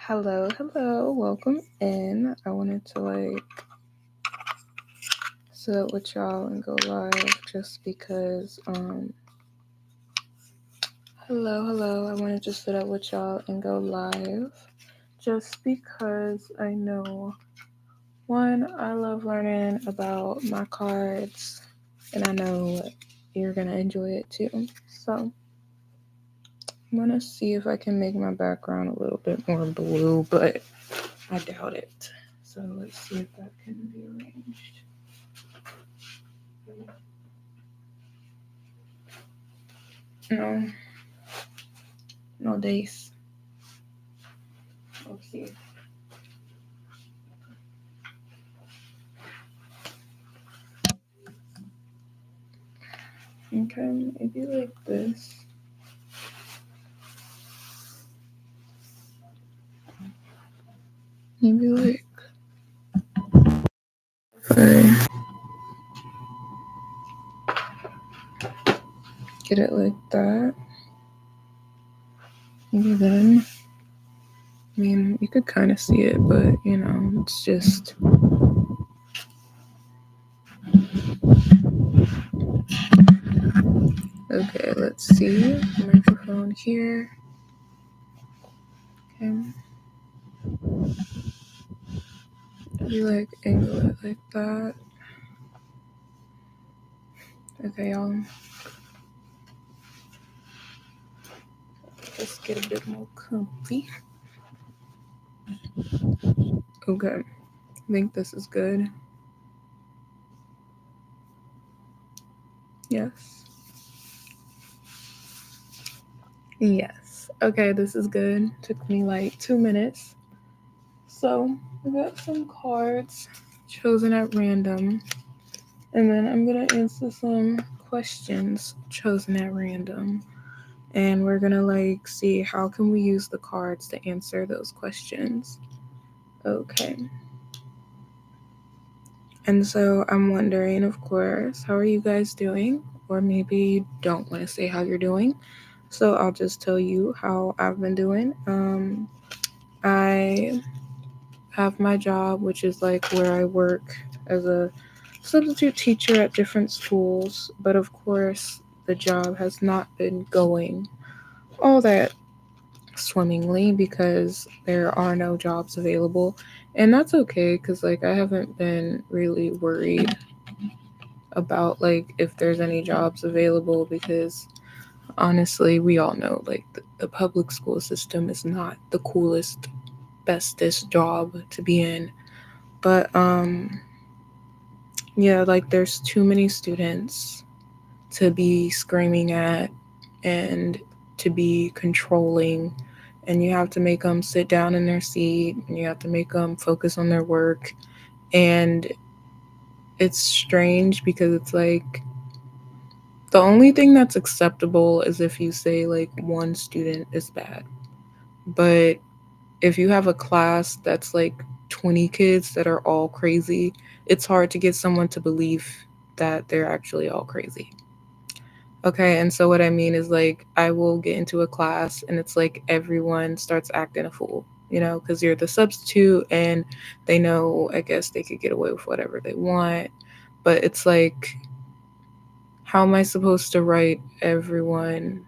Hello, welcome in. I wanted to sit up with y'all and go live just because hello. I wanted to sit up with y'all and go live just because I know one, I love learning about my cards and I know you're gonna enjoy it too. So I'm gonna see if I can make my background a little bit more blue, but I doubt it. So let's see if that can be arranged. No, no days. Let's see. Okay, maybe like this. Maybe like. Okay. Get it like that. Maybe then. I mean, you could kind of see it, but it's just. Okay, let's see. Microphone here. Okay. Maybe like angle it like that. Okay, y'all. Let's get a bit more comfy. Okay. I think this is good. Yes. Yes. Okay, this is good. Took me like 2 minutes. So, I got some cards chosen at random. And then I'm going to answer some questions chosen at random. And we're going to see how can we use the cards to answer those questions. Okay. And so I'm wondering, of course, how are you guys doing? Or maybe you don't want to say how you're doing. So I'll just tell you how I've been doing. I have my job, which is where I work as a substitute teacher at different schools. But of course, the job has not been going all that swimmingly because there are no jobs available. And that's okay because I haven't been really worried about if there's any jobs available because honestly we all know the public school system is not the coolest bestest job to be in, but yeah, there's too many students to be screaming at and to be controlling, and you have to make them sit down in their seat and you have to make them focus on their work. And it's strange because it's the only thing that's acceptable is if you say one student is bad. But if you have a class that's 20 kids that are all crazy, it's hard to get someone to believe that they're actually all crazy. Okay, and so what I mean is I will get into a class and it's everyone starts acting a fool, because you're the substitute and they know, I guess they could get away with whatever they want. But it's how am I supposed to write everyone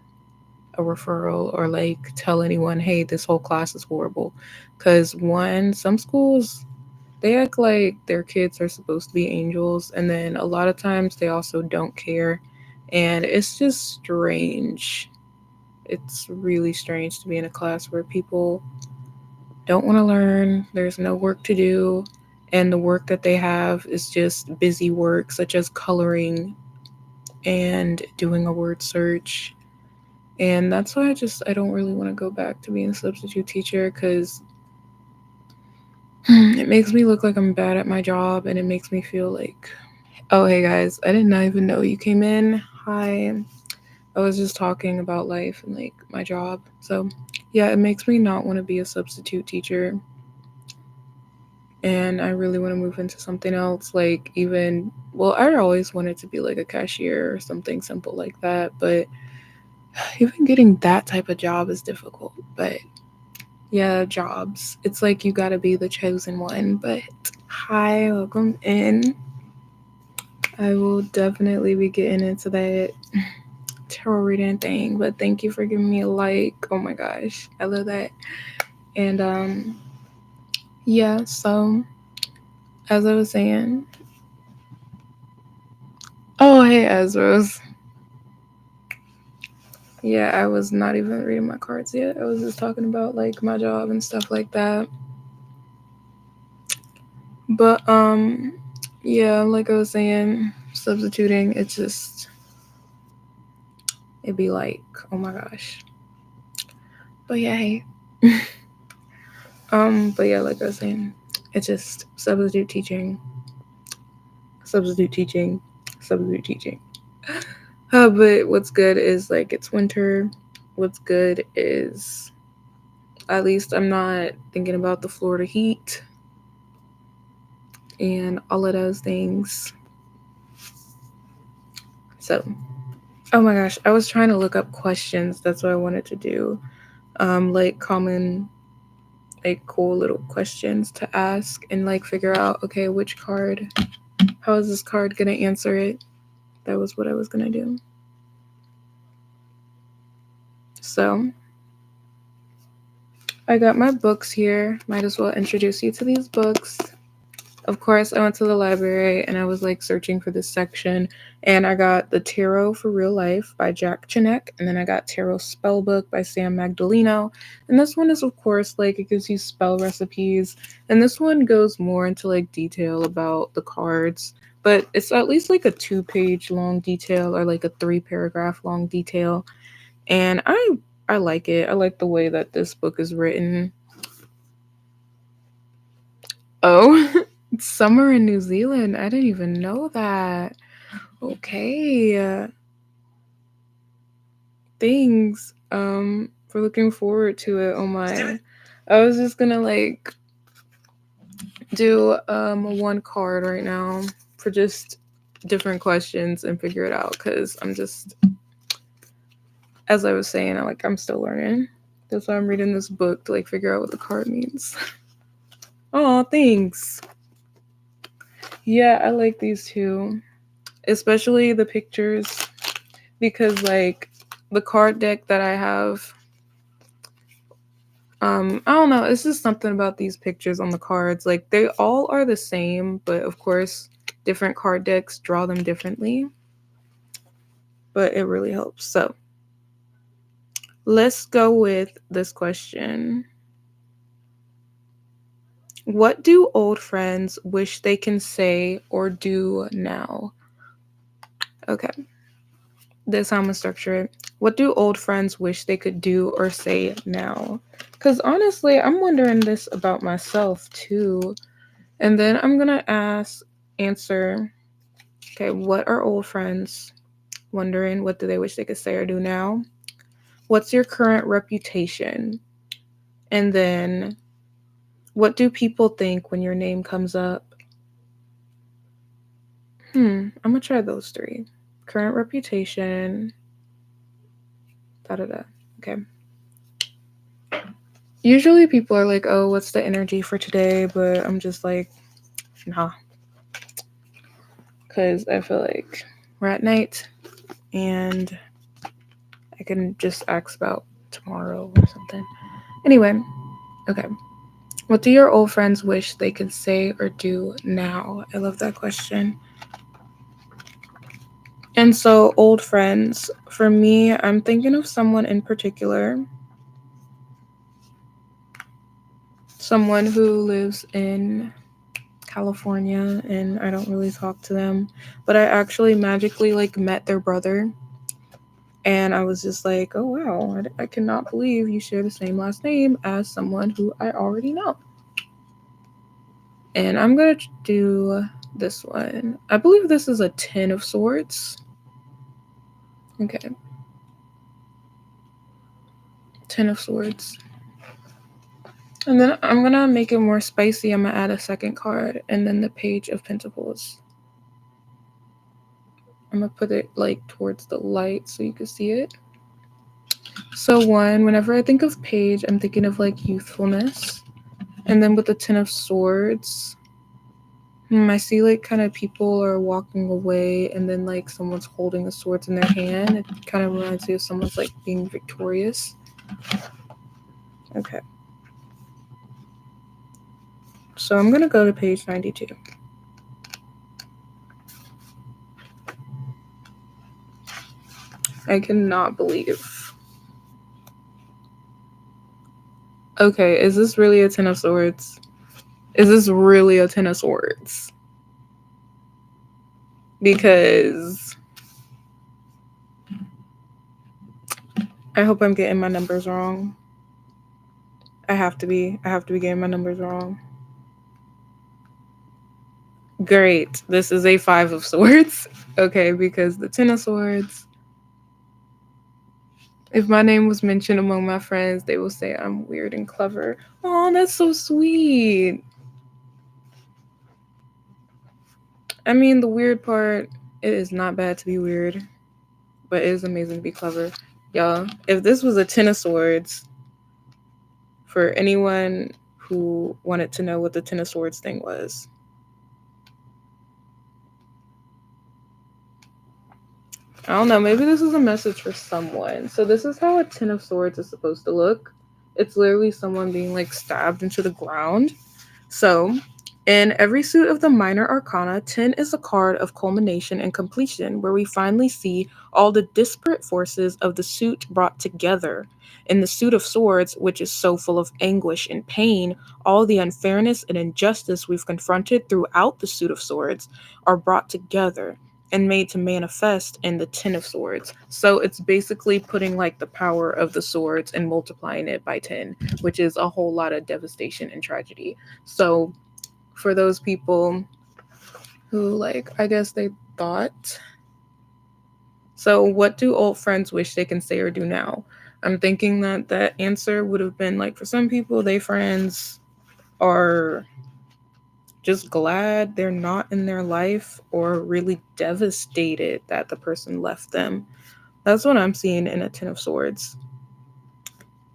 a referral or tell anyone, hey, this whole class is horrible? Because one, some schools, they act like their kids are supposed to be angels, and then a lot of times they also don't care. And it's just strange. It's really strange to be in a class where people don't want to learn, there's no work to do, and the work that they have is just busy work, such as coloring and doing a word search. And that's why I don't really want to go back to being a substitute teacher because it makes me look like I'm bad at my job and it makes me feel oh, hey guys, I did not even know you came in. Hi. I was just talking about life and my job. So, yeah, it makes me not want to be a substitute teacher. And I really want to move into something else. I always wanted to be a cashier or something simple like that. But even getting that type of job is difficult. But Yeah, jobs. It's like you gotta be the chosen one. But hi, welcome in. I will definitely be getting into that tarot reading thing. But thank you for giving me a like. Oh my gosh, I love that. And yeah. So as I was saying, oh hey Ezra's. Yeah, I was not even reading my cards yet. I was just talking about like my job and stuff like that. But yeah, like I was saying, substituting, it's just it'd be like, oh my gosh. But yeah, hey. But yeah, like I was saying, it's just substitute teaching, substitute teaching. But what's good is like it's winter. What's good is at least I'm not thinking about the Florida heat and all of those things. So, oh my gosh, I was trying to look up questions. That's what I wanted to do. Like common, like cool little questions to ask and like figure out, okay, which card, how is this card gonna answer it? That was what I was gonna do. So, I got my books here. Might as well introduce you to these books. Of course, I went to the library and I was like searching for this section, and I got The Tarot for Real Life by Jack Chinek, and then I got Tarot Spellbook by Sam Magdaleno. And this one is, of course, like it gives you spell recipes, and this one goes more into like detail about the cards, but it's at least like a 2 page long detail or like a 3 paragraph long detail, and I like it. I like the way that this book is written. Oh, it's summer in New Zealand. I didn't even know that. Okay. Thanks. For looking forward to it. Oh my. I was just gonna like do one card right now for just different questions and figure it out because I'm just, as I was saying, I'm still learning. That's why I'm reading this book to like figure out what the card means. Oh, thanks. Yeah, I like these too, especially the pictures, because like the card deck that I have, I don't know, it's just something about these pictures on the cards. Like they all are the same, but of course different card decks draw them differently. But it really helps. So let's go with this question. What do old friends wish they can say or do now? Okay. This is how I'm gonna structure it. What do old friends wish they could do or say now? Because honestly, I'm wondering this about myself too. And then I'm gonna answer, okay, what are old friends wondering? What do they wish they could say or do now? What's your current reputation? And then what do people think when your name comes up? I'm gonna try those 3. Current reputation. Da da da. Okay. Usually people are like, oh, what's the energy for today? But I'm just like, nah. Because I feel like we're at night and I can just ask about tomorrow or something. Anyway, okay. What do your old friends wish they could say or do now? I love that question. And so, old friends, for me, I'm thinking of someone in particular. Someone who lives in California, and I don't really talk to them, but I actually magically like met their brother, and I was just like, oh wow, I cannot believe you share the same last name as someone who I already know. And I'm gonna do this one. I believe this is a 10 of Swords. Okay. 10 of Swords. And then I'm gonna make it more spicy. I'm gonna add a second card and then the Page of Pentacles. I'm gonna put it like towards the light so you can see it. So one, whenever I think of Paige, I'm thinking of like youthfulness. And then with the Ten of Swords, I see like kind of people are walking away and then like someone's holding the swords in their hand. It kind of reminds me of someone's like being victorious. Okay. So I'm going to go to page 92. I cannot believe. Okay, is this really a Ten of Swords? Is this really a Ten of Swords? Because I hope I'm getting my numbers wrong. I have to be. I have to be getting my numbers wrong. Great. This is a Five of Swords. Okay, because the Ten of Swords, if my name was mentioned among my friends, they will say I'm weird and clever. Oh, that's so sweet. I mean, the weird part, it is not bad to be weird, but it is amazing to be clever. Y'all, if this was a Ten of Swords, for anyone who wanted to know what the Ten of Swords thing was, I don't know, maybe this is a message for someone. So this is how a Ten of Swords is supposed to look. It's literally someone being like stabbed into the ground. So, in every suit of the Minor Arcana, 10 is a card of culmination and completion, where we finally see all the disparate forces of the suit brought together. In the Suit of Swords, which is so full of anguish and pain, all the unfairness and injustice we've confronted throughout the Suit of Swords are brought together and made to manifest in the Ten of Swords. So it's basically putting like the power of the swords and multiplying it by 10, which is a whole lot of devastation and tragedy. So for those people who like, I guess they thought, so what do old friends wish they can say or do now? I'm thinking that that answer would have been like, for some people, they friends are just glad they're not in their life or really devastated that the person left them. That's what I'm seeing in a Ten of Swords.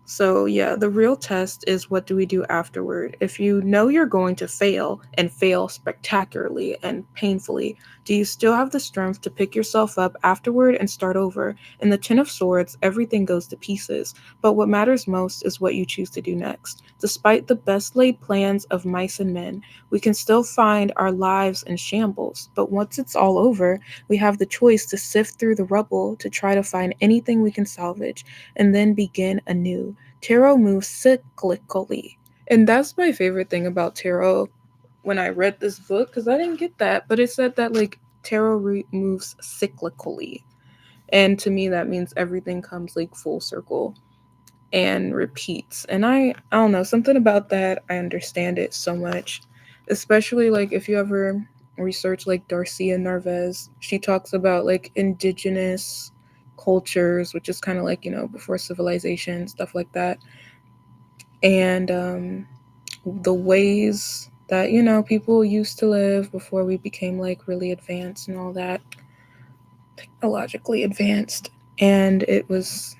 So, yeah, the real test is what do we do afterward? If you know you're going to fail and fail spectacularly and painfully, do you still have the strength to pick yourself up afterward and start over? In the Ten of Swords, everything goes to pieces, but what matters most is what you choose to do next. Despite the best laid plans of mice and men, we can still find our lives in shambles, but once it's all over, we have the choice to sift through the rubble to try to find anything we can salvage and then begin anew. Tarot moves cyclically. And that's my favorite thing about tarot when I read this book, because I didn't get that, but it said that like tarot moves cyclically. And to me, that means everything comes like full circle and repeats. And I don't know, something about that, I understand it so much. Especially like if you ever research like Darcia Narvaez, she talks about like indigenous cultures, which is kind of like, before civilization, stuff like that. And the ways that, people used to live before we became like really advanced and all that, technologically advanced. And it was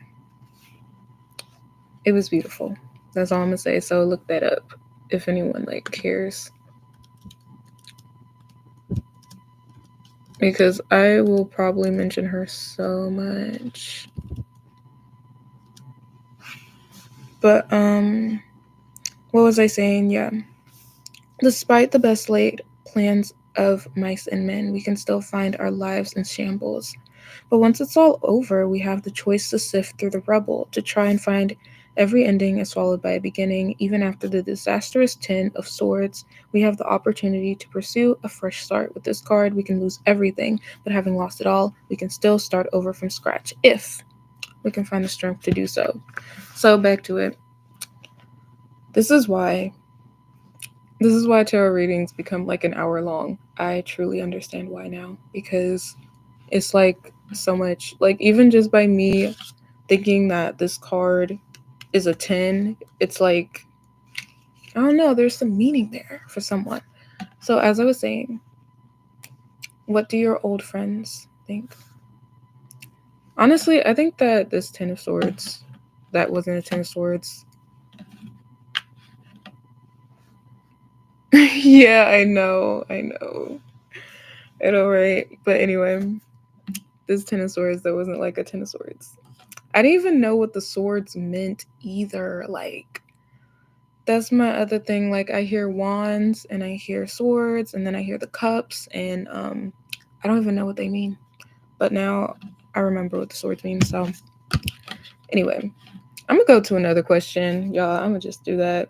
beautiful. That's all I'm gonna say. So look that up if anyone like cares. Because I will probably mention her so much. But what was I saying? Yeah. Despite the best laid plans of mice and men, we can still find our lives in shambles. But once it's all over, we have the choice to sift through the rubble, to try and find every ending is followed by a beginning. Even after the disastrous Ten of Swords, we have the opportunity to pursue a fresh start. With this card, we can lose everything, but having lost it all, we can still start over from scratch if we can find the strength to do so. So back to it. This is why tarot readings become like an hour long. I truly understand why now, because it's like so much, like even just by me thinking that this card is a 10, it's like, I don't know, there's some meaning there for someone. So as I was saying, what do your old friends think? Honestly, I think that this Ten of Swords, that wasn't a Ten of Swords. Yeah, I know. I know, right? But anyway, this Ten of Swords, that wasn't like a Ten of Swords. I didn't even know what the swords meant either. Like, that's my other thing. Like, I hear wands and I hear swords and then I hear the cups and I don't even know what they mean. But now I remember what the swords mean. So anyway, I'm gonna go to another question, y'all. I'm gonna just do that.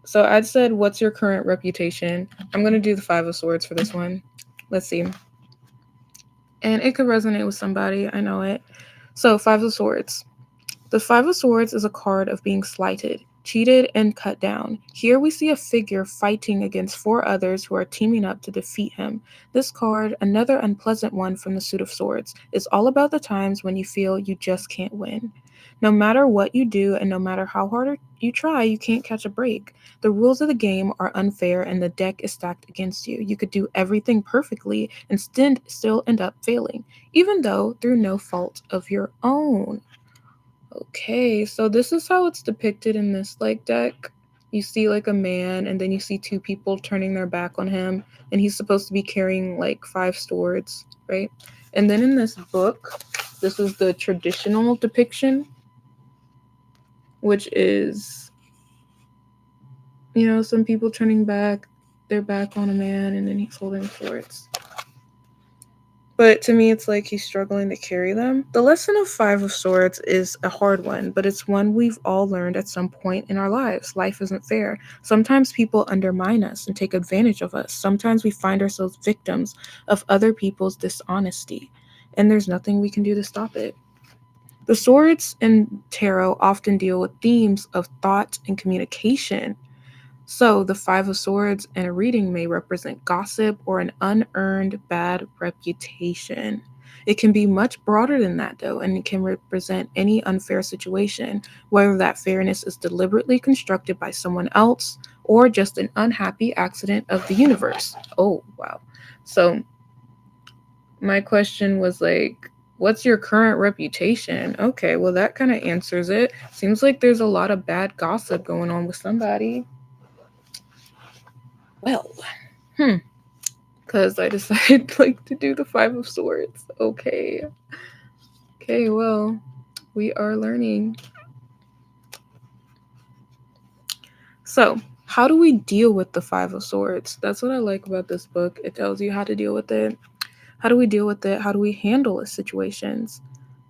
So I said, what's your current reputation? I'm gonna do the Five of Swords for this one. Let's see. And it could resonate with somebody. I know it. So Five of Swords. The Five of Swords is a card of being slighted, cheated, and cut down. Here we see a figure fighting against four others who are teaming up to defeat him. This card, another unpleasant one from the Suit of Swords, is all about the times when you feel you just can't win. No matter what you do and no matter how hard you try, you can't catch a break. The rules of the game are unfair and the deck is stacked against you. You could do everything perfectly and still end up failing, even though through no fault of your own. Okay, so this is how it's depicted in this like deck. You see like a man and then you see two people turning their back on him and he's supposed to be carrying like five swords, right? And then in this book, this is the traditional depiction, which is, some people turning their back on a man and then he's holding swords. But to me, it's like he's struggling to carry them. The lesson of Five of Swords is a hard one, but it's one we've all learned at some point in our lives. Life isn't fair. Sometimes people undermine us and take advantage of us. Sometimes we find ourselves victims of other people's dishonesty, and there's nothing we can do to stop it. The swords in tarot often deal with themes of thought and communication. So, the Five of Swords in a reading may represent gossip or an unearned bad reputation. It can be much broader than that, though, and it can represent any unfair situation, whether that fairness is deliberately constructed by someone else or just an unhappy accident of the universe. Oh, wow. So, my question was like, what's your current reputation? Okay, well, that kind of answers it. Seems like there's a lot of bad gossip going on with somebody. Well, because I decided like to do the Five of Swords. Okay. Okay, well, we are learning. So, how do we deal with the Five of Swords? That's what I like about this book. It tells you how to deal with it. How do we deal with it? How do we handle situations?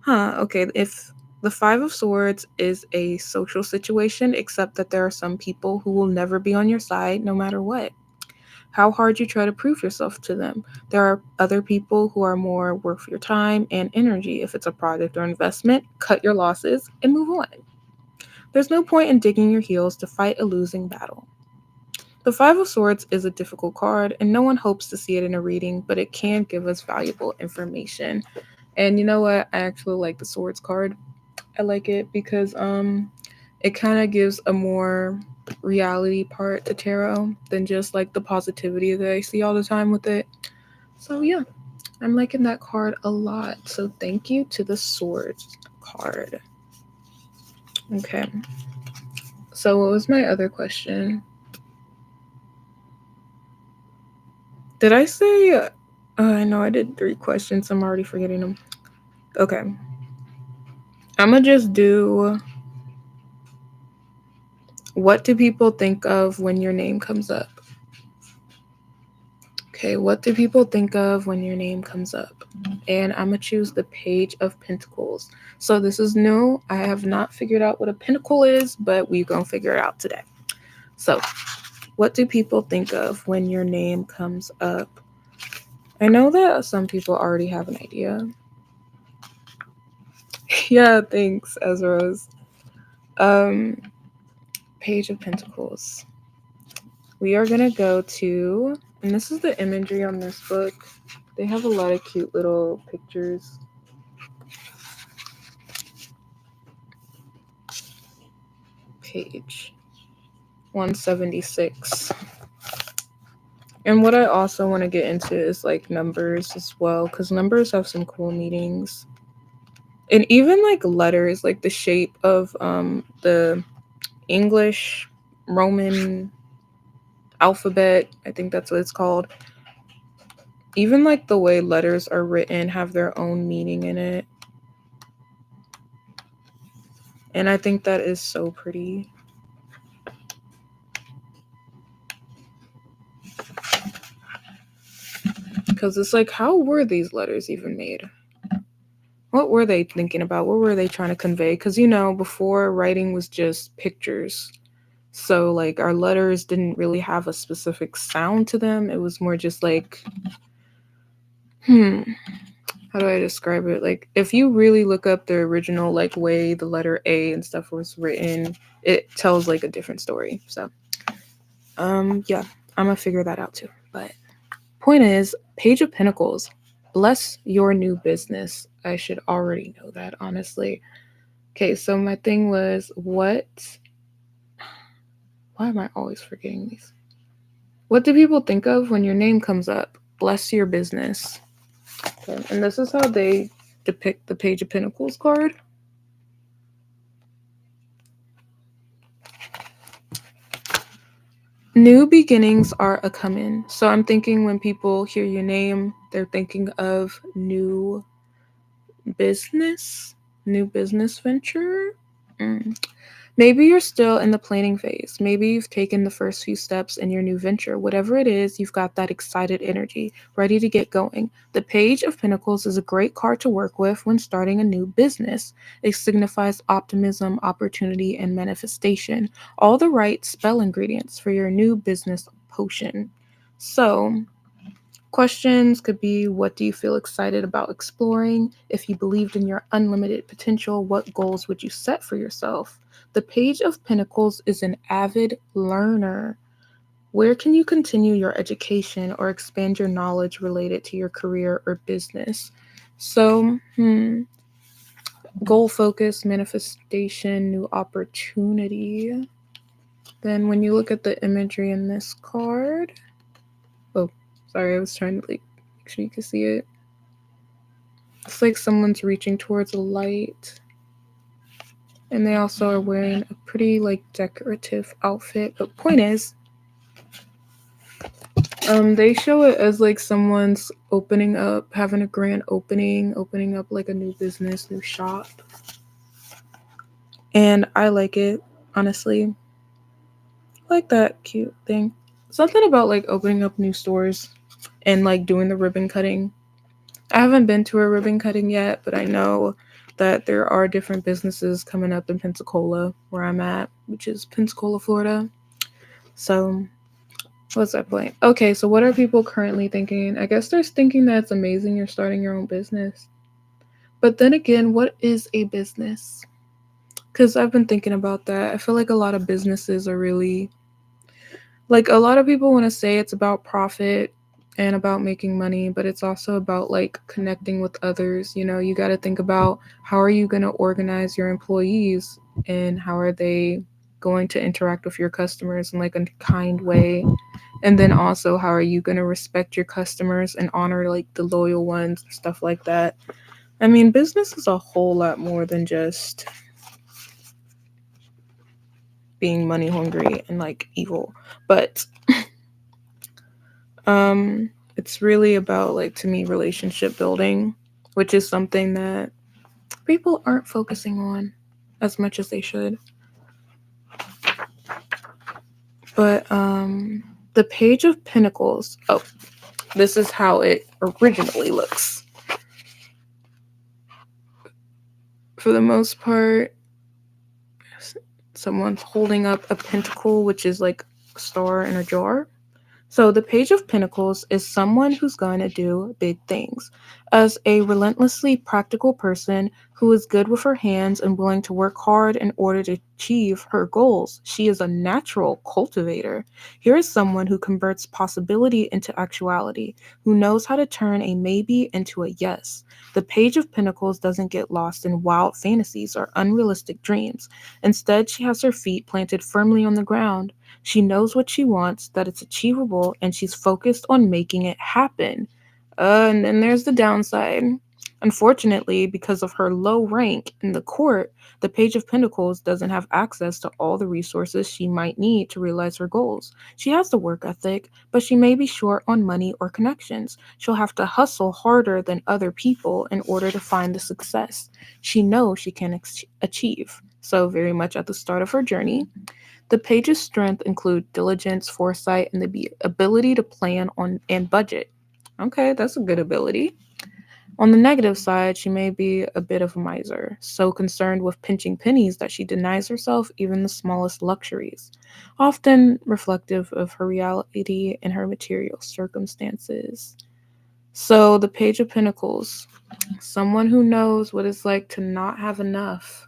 Okay, if the Five of Swords is a social situation, except that there are some people who will never be on your side no matter what. How hard you try to prove yourself to them. There are other people who are more worth your time and energy. If it's a project or investment, cut your losses and move on. There's no point in digging your heels to fight a losing battle. The Five of Swords is a difficult card, and no one hopes to see it in a reading, but it can give us valuable information. And you know what? I actually like the Swords card. I like it because it kind of gives a more reality part to tarot than just like the positivity that I see all the time with it. So yeah, I'm liking that card a lot. So thank you to the Swords card. Okay. So what was my other question? Did I say I know I did 3 questions. I'm already forgetting them. Okay. I'm gonna just do, what do people think of when your name comes up? Okay, what do people think of when your name comes up? And I'm going to choose the Page of Pentacles. So this is new. I have not figured out what a pentacle is, but we're going to figure it out today. So, what do people think of when your name comes up? I know that some people already have an idea. Yeah, thanks, Ezra's. Page of Pentacles. We are going to go to, and this is the imagery on this book. They have a lot of cute little pictures. Page 176. And what I also want to get into is like numbers as well, because numbers have some cool meanings. And even like letters, like the shape of the English Roman alphabet, I think that's what it's called. Even like the way letters are written have their own meaning in it. And I think that is so pretty. Because it's like, how were these letters even made? What were they thinking about? What were they trying to convey? Because, before writing was just pictures. So, like, our letters didn't really have a specific sound to them. It was more just like, hmm, how do I describe it? Like, if you really look up the original, like, way the letter A and stuff was written, it tells, like, a different story. So, yeah, I'm gonna figure that out too. But point is, Page of Pentacles, bless your new business. I should already know that, honestly. Okay, so my thing was, why am I always forgetting these? What do people think of when your name comes up? Bless your business. Okay, and this is how they depict the Page of Pentacles card. New beginnings are a coming. So I'm thinking when people hear your name, they're thinking of business, new business venture. Mm. Maybe you're still in the planning phase. Maybe you've taken the first few steps in your new venture. Whatever it is, you've got that excited energy, ready to get going. The Page of Pentacles is a great card to work with when starting a new business. It signifies optimism, opportunity, and manifestation. All the right spell ingredients for your new business potion. So, questions could be, what do you feel excited about exploring? If you believed in your unlimited potential, what goals would you set for yourself? The Page of Pentacles is an avid learner. Where can you continue your education or expand your knowledge related to your career or business? So, goal focus, manifestation, new opportunity. Then when you look at the imagery in this card, oh, sorry, I was trying to make sure you can see it. It's like someone's reaching towards a light. And they also are wearing a pretty like decorative outfit. But point is, they show it as like someone's opening up, having a grand opening up like a new business, new shop. And I like it, honestly. I like that cute thing. Something about like opening up new stores and like doing the ribbon cutting. I haven't been to a ribbon cutting yet, but I know that there are different businesses coming up in Pensacola, where I'm at, which is Pensacola, Florida. So, what's that point? Okay, so what are people currently thinking? I guess they're thinking that it's amazing you're starting your own business. But then again, what is a business? Because I've been thinking about that. I feel like a lot of businesses are really, like, a lot of people want to say it's about profit and about making money, but it's also about like connecting with others. You got to think about, how are you going to organize your employees, and how are they going to interact with your customers in like a kind way, and then also, how are you going to respect your customers and honor like the loyal ones and stuff like that. I mean, business is a whole lot more than just being money hungry and like evil, but it's really about, like, to me, relationship building, which is something that people aren't focusing on as much as they should. But the Page of Pentacles, oh, this is how it originally looks. For the most part, someone's holding up a pentacle, which is like a star in a jar. So, the Page of Pentacles is someone who's going to do big things. As a relentlessly practical person who is good with her hands and willing to work hard in order to achieve her goals, she is a natural cultivator. Here is someone who converts possibility into actuality, who knows how to turn a maybe into a yes. The Page of Pentacles doesn't get lost in wild fantasies or unrealistic dreams. Instead, she has her feet planted firmly on the ground. She knows what she wants, that it's achievable, and she's focused on making it happen. And then there's the downside. Unfortunately, because of her low rank in the court, the Page of Pentacles doesn't have access to all the resources she might need to realize her goals. She has the work ethic, but she may be short on money or connections. She'll have to hustle harder than other people in order to find the success she knows she can achieve. So, very much at the start of her journey, the page's strength include diligence, foresight, and the ability to plan on and budget. Okay, that's a good ability. On the negative side, she may be a bit of a miser, so concerned with pinching pennies that she denies herself even the smallest luxuries, often reflective of her reality and her material circumstances. So, the Page of Pentacles, someone who knows what it's like to not have enough,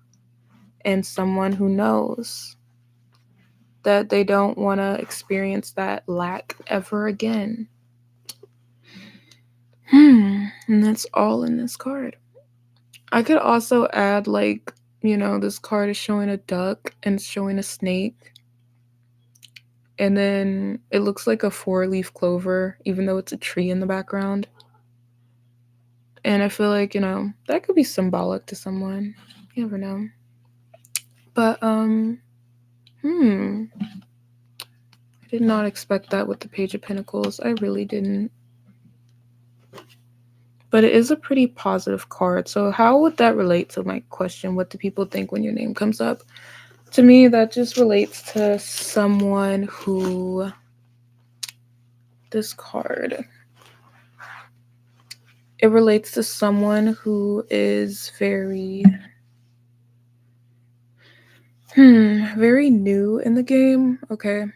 and someone who knows that they don't want to experience that lack ever again. And that's all in this card. I could also add, like, this card is showing a duck and it's showing a snake. And then it looks like a 4-leaf clover, even though it's a tree in the background. And I feel like, that could be symbolic to someone. You never know. But, I did not expect that with the Page of Pentacles. I really didn't. But it is a pretty positive card. So how would that relate to my question? What do people think when your name comes up? To me, that just relates to someone who... This card. It relates to someone who is very... very new in the game. Okay.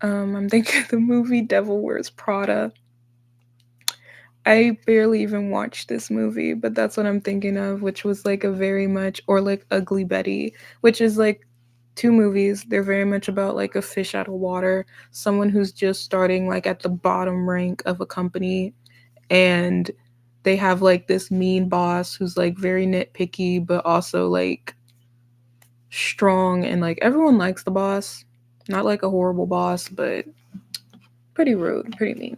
I'm thinking of the movie Devil Wears Prada. I barely even watched this movie, but that's what I'm thinking of, which was like a very much, or like Ugly Betty, which is like two movies. They're very much about like a fish out of water, someone who's just starting like at the bottom rank of a company, and they have like this mean boss who's like very nitpicky, but also like strong, and like everyone likes the boss. Not like a horrible boss, but pretty rude, pretty mean.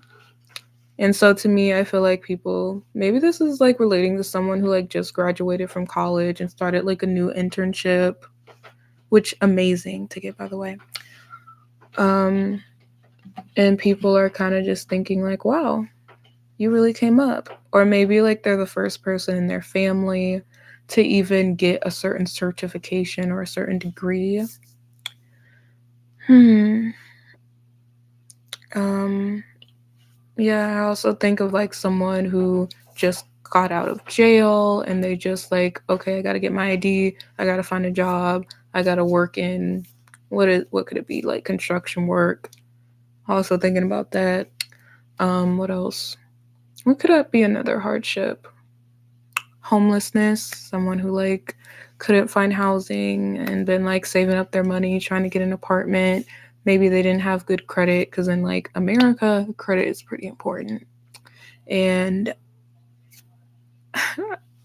And so to me, I feel like people, maybe this is like relating to someone who like just graduated from college and started like a new internship, which amazing to get, by the way. And people are kind of just thinking like, wow, you really came up. Or maybe like they're the first person in their family to even get a certain certification or a certain degree. Yeah, I also think of like someone who just got out of jail and they just like, okay, I gotta get my ID, I gotta find a job, I gotta work in what could it be, like construction work. Also thinking about that. What else? What could that be? Another hardship? Homelessness, someone who like couldn't find housing and been like saving up their money trying to get an apartment. Maybe they didn't have good credit, because in like America, credit is pretty important. And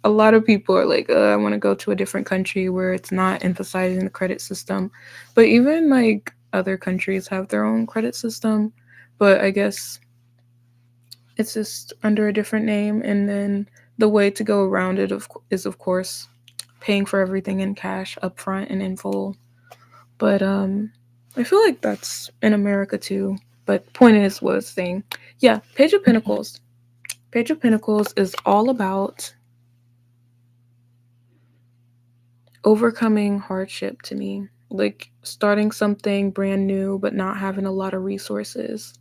a lot of people are like, I want to go to a different country where it's not emphasizing the credit system. But even like other countries have their own credit system, but I guess it's just under a different name. And then the way to go around it is, of course, paying for everything in cash upfront and in full. But I feel like that's in America too. But point is what I was saying. Yeah, Page of Pentacles. Page of Pentacles is all about overcoming hardship to me. Like starting something brand new but not having a lot of resources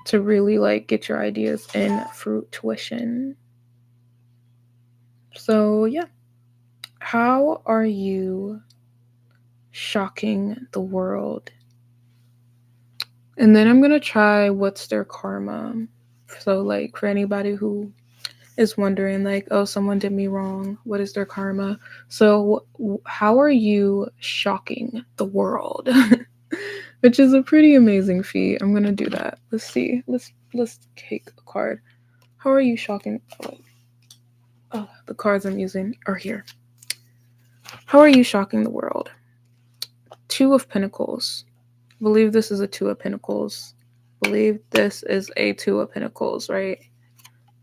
to really like get your ideas in fruition. So yeah. How are you shocking the world? And then I'm gonna try what's their karma. So like for anybody who is wondering like, oh, someone did me wrong, what is their karma? So how are you shocking the world? Which is a pretty amazing feat. I'm gonna do that. Let's see. Let's take a card. How are you shocking? Oh, the cards I'm using are here. How are you shocking the world? Two of Pentacles. I believe this is a Two of Pentacles. I believe this is a Two of Pentacles, right?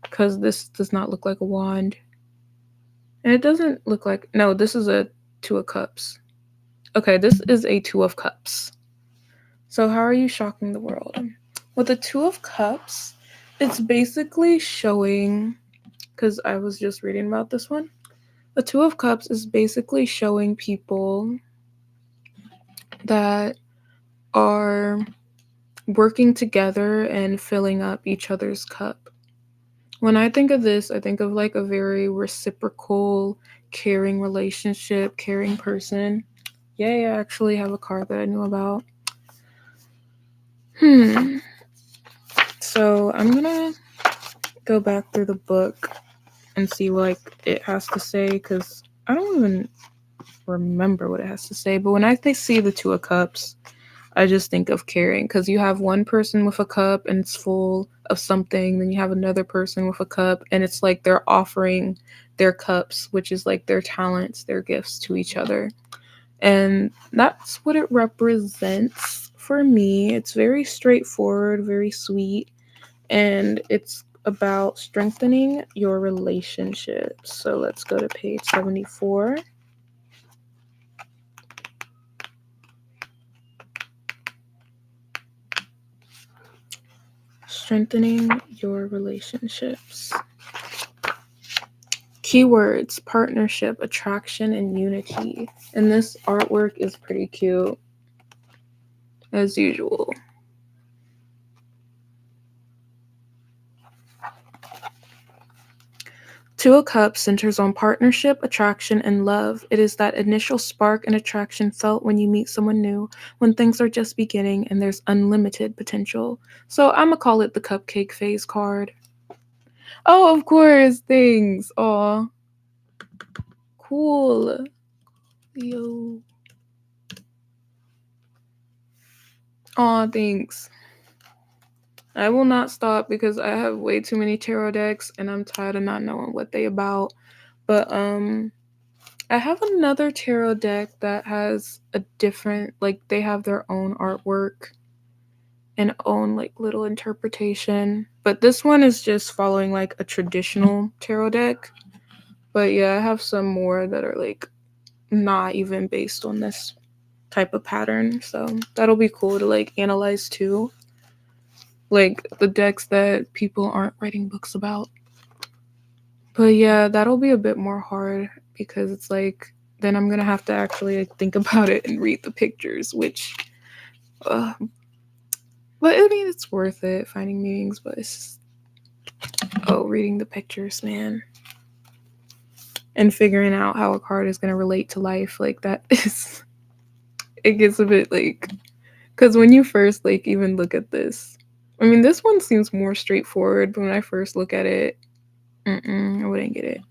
because this does not look like a wand. And it doesn't look like, no, this is a Two of Cups. Okay, this is a Two of Cups. So how are you shocking the world? With the Two of Cups, it's basically showing, because I was just reading about this one. The Two of Cups is basically showing people that are working together and filling up each other's cup. When I think of this, I think of like a very reciprocal, caring relationship, caring person. Yay, I actually have a card that I knew about. So I'm gonna go back through the book and see what like it has to say, because I don't even remember what it has to say. But when I see the Two of Cups, I just think of caring, because you have one person with a cup and it's full of something, then you have another person with a cup and it's like they're offering their cups, which is like their talents, their gifts to each other. And that's what it represents for me. It's very straightforward, very sweet, and it's about strengthening your relationships. So let's go to page 74. Strengthening your relationships. Keywords: partnership, attraction, and unity. And this artwork is pretty cute, as usual. Two of Cups centers on partnership, attraction, and love. It is that initial spark and attraction felt when you meet someone new, when things are just beginning and there's unlimited potential. So I'm gonna call it the cupcake phase card. Oh, of course, things. Aw. Cool. Yo. Aw, thanks. I will not stop because I have way too many tarot decks and I'm tired of not knowing what they about. But I have another tarot deck that has a different, like they have their own artwork and own like little interpretation. But this one is just following like a traditional tarot deck. But yeah, I have some more that are like not even based on this type of pattern. So that'll be cool to like analyze too. Like the decks that people aren't writing books about. But yeah, that'll be a bit more hard because it's like then I'm gonna have to actually like, think about it and read the pictures, which but I mean it's worth it finding meanings, but it's just, reading the pictures, man. And figuring out how a card is gonna relate to life, like that is it gets a bit like, because when you first like even look at this, I mean this one seems more straightforward, but when I first look at it, I wouldn't get it.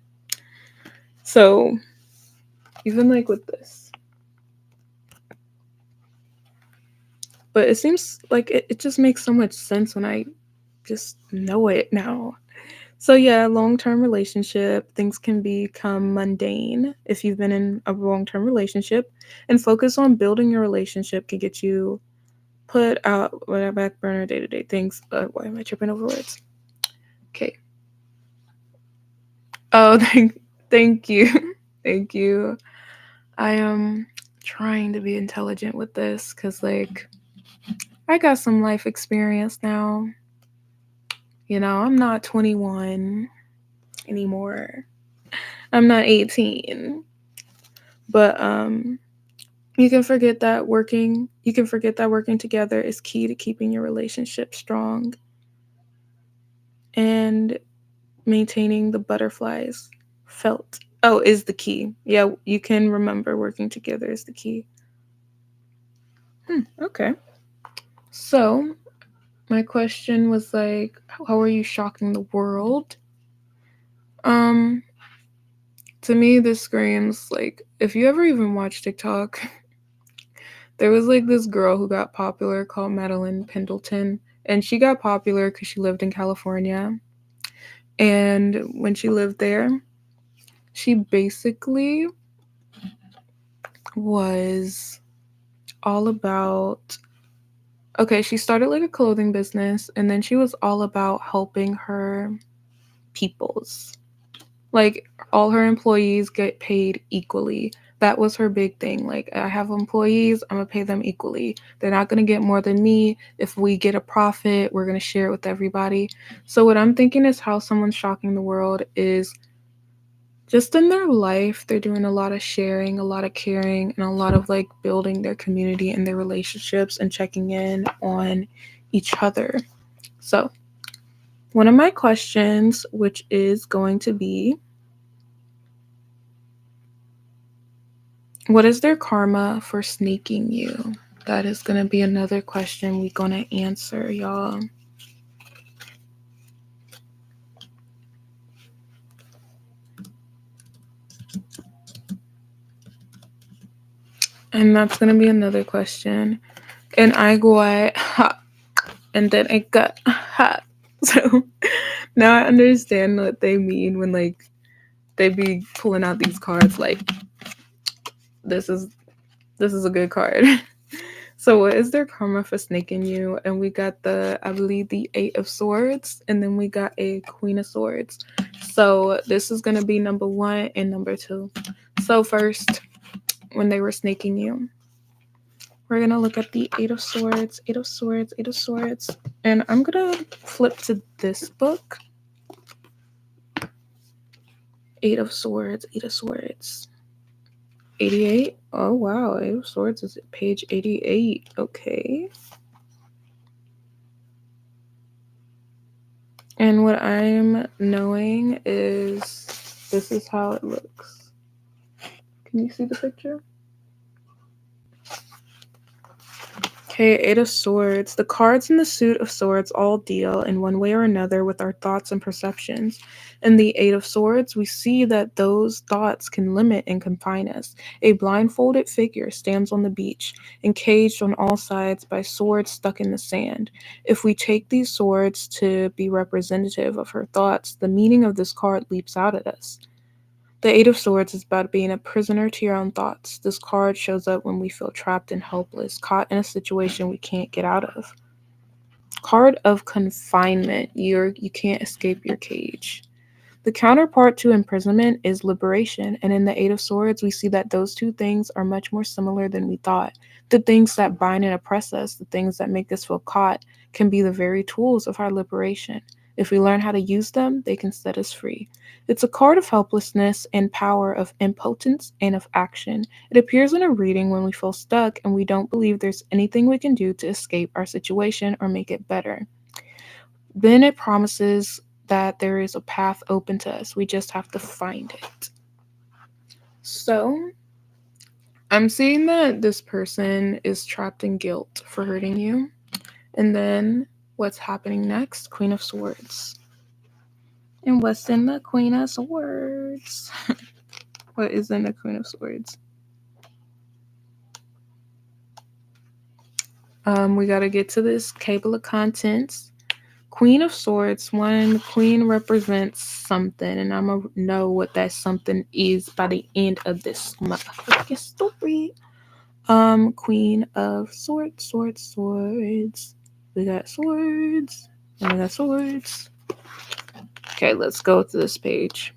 So even like with this, but it seems like it just makes so much sense when I just know it now. So yeah, long-term relationship, things can become mundane if you've been in a long-term relationship, and focus on building your relationship can get you put out whatever back burner day-to-day things. Why am I tripping over words? Okay. Oh, thank you. Thank you. I am trying to be intelligent with this because like I got some life experience now. You know, I'm not 21 anymore. I'm not 18. But you can forget that working together is key to keeping your relationship strong and maintaining the butterflies felt. Oh, is the key. Yeah, you can remember working together is the key. Okay. So, my question was like, how are you shocking the world? Um, to me, this screams like, if you ever even watch TikTok, there was like this girl who got popular called Madeline Pendleton, and she got popular because she lived in California. And when she lived there, she basically was all about, okay, she started like a clothing business, and then she was all about helping her people's. Like, all her employees get paid equally. That was her big thing. Like, I have employees, I'm gonna pay them equally. They're not gonna get more than me. If we get a profit, we're gonna share it with everybody. So, what I'm thinking is how someone's shocking the world is just in their life, they're doing a lot of sharing, a lot of caring, and a lot of like building their community and their relationships and checking in on each other. So, one of my questions, which is going to be, what is their karma for sneaking you? That is going to be another question we're going to answer, y'all. And that's going to be another question. And I got hot. And then it got hot. So now I understand what they mean when like they be pulling out these cards like this is a good card. So what is their karma for snaking you? And we got I believe the 8 of Swords, and then we got a Queen of Swords. So this is gonna be number 1 and number 2. So first, when they were snaking you, we're gonna look at the 8 of Swords, 8 of Swords, 8 of Swords, and I'm gonna flip to this book. 8 of Swords, 8 of Swords. 88. Oh wow, 8 of Swords is at page 88. Okay. And what I'm knowing is this is how it looks. Can you see the picture? Okay, 8 of Swords. The cards in the suit of Swords all deal in one way or another with our thoughts and perceptions. In the 8 of Swords, we see that those thoughts can limit and confine us. A blindfolded figure stands on the beach, encaged on all sides by swords stuck in the sand. If we take these swords to be representative of her thoughts, the meaning of this card leaps out at us. The 8 of Swords is about being a prisoner to your own thoughts. This card shows up when we feel trapped and helpless, caught in a situation we can't get out of. Card of confinement. You can't escape your cage. The counterpart to imprisonment is liberation, and in the 8 of Swords, we see that those two things are much more similar than we thought. The things that bind and oppress us, the things that make us feel caught, can be the very tools of our liberation. If we learn how to use them, they can set us free. It's a card of helplessness and power, of impotence and of action. It appears in a reading when we feel stuck and we don't believe there's anything we can do to escape our situation or make it better. Then it promises that there is a path open to us. We just have to find it. So, I'm seeing that this person is trapped in guilt for hurting you. And then what's happening next? Queen of Swords. And what's in the Queen of Swords? What is in the Queen of Swords? We got to get to this table of contents. Queen of Swords, one, Queen represents something, and I'm going to know what that something is by the end of this motherfucking story. Queen of Swords, swords, swords. We got swords, and we got swords. Okay, let's go to this page.